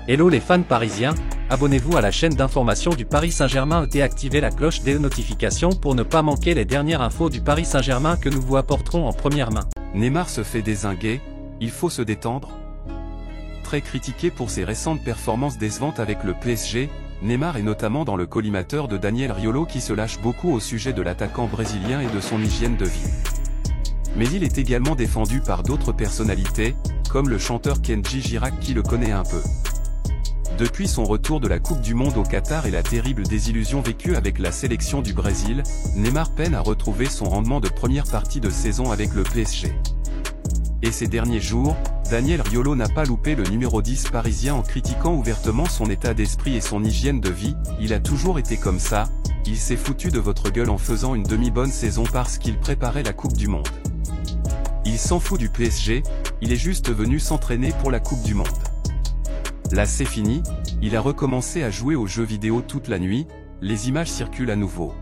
Hello les fans parisiens, abonnez-vous à la chaîne d'information du Paris Saint-Germain et activez la cloche des notifications pour ne pas manquer les dernières infos du Paris Saint-Germain que nous vous apporterons en première main. Neymar se fait dézinguer, il faut se détendre. Très critiqué pour ses récentes performances décevantes avec le PSG, Neymar est notamment dans le collimateur de Daniel Riolo qui se lâche beaucoup au sujet de l'attaquant brésilien et de son hygiène de vie. Mais il est également défendu par d'autres personnalités, comme le chanteur Kenji Girac qui le connaît un peu. Depuis son retour de la Coupe du Monde au Qatar et la terrible désillusion vécue avec la sélection du Brésil, Neymar peine à retrouver son rendement de première partie de saison avec le PSG. Et ces derniers jours, Daniel Riolo n'a pas loupé le numéro 10 parisien en critiquant ouvertement son état d'esprit et son hygiène de vie. Il a toujours été comme ça, il s'est foutu de votre gueule en faisant une demi-bonne saison parce qu'il préparait la Coupe du Monde. Il s'en fout du PSG, il est juste venu s'entraîner pour la Coupe du Monde. Là c'est fini, il a recommencé à jouer aux jeux vidéo toute la nuit, les images circulent à nouveau.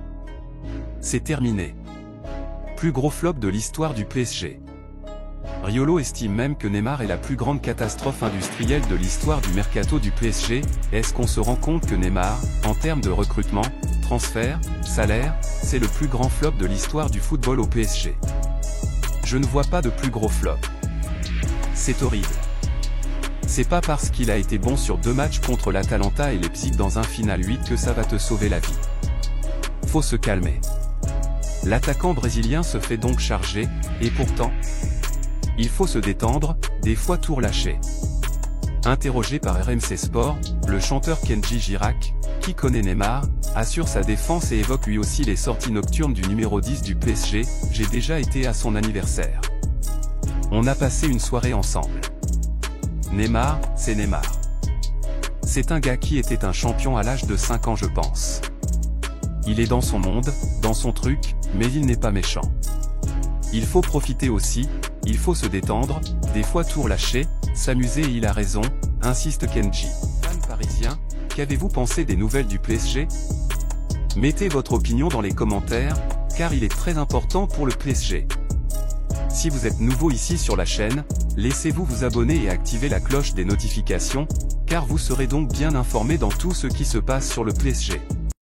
C'est terminé. Plus gros flop de l'histoire du PSG. Riolo estime même que Neymar est la plus grande catastrophe industrielle de l'histoire du mercato du PSG. Est-ce qu'on se rend compte que Neymar, en termes de recrutement, transfert, salaire, c'est le plus grand flop de l'histoire du football au PSG? Je ne vois pas de plus gros flop. C'est horrible. C'est pas parce qu'il a été bon sur 2 matchs contre l'Atalanta et Leipzig dans un final 8 que ça va te sauver la vie. Faut se calmer. L'attaquant brésilien se fait donc charger, et pourtant, il faut se détendre, des fois tout relâcher. Interrogé par RMC Sport, le chanteur Kenji Girac, qui connaît Neymar, assure sa défense et évoque lui aussi les sorties nocturnes du numéro 10 du PSG. J'ai déjà été à son anniversaire. On a passé une soirée ensemble. Neymar, c'est Neymar. C'est un gars qui était un champion à l'âge de 5 ans je pense. Il est dans son monde, dans son truc, mais il n'est pas méchant. Il faut profiter aussi, il faut se détendre, des fois tout relâcher, s'amuser et il a raison, insiste Kenji. Fan parisien, qu'avez-vous pensé des nouvelles du PSG? Mettez votre opinion dans les commentaires, car il est très important pour le PSG. Si vous êtes nouveau ici sur la chaîne, laissez-vous vous abonner et activer la cloche des notifications, car vous serez donc bien informé dans tout ce qui se passe sur le PSG.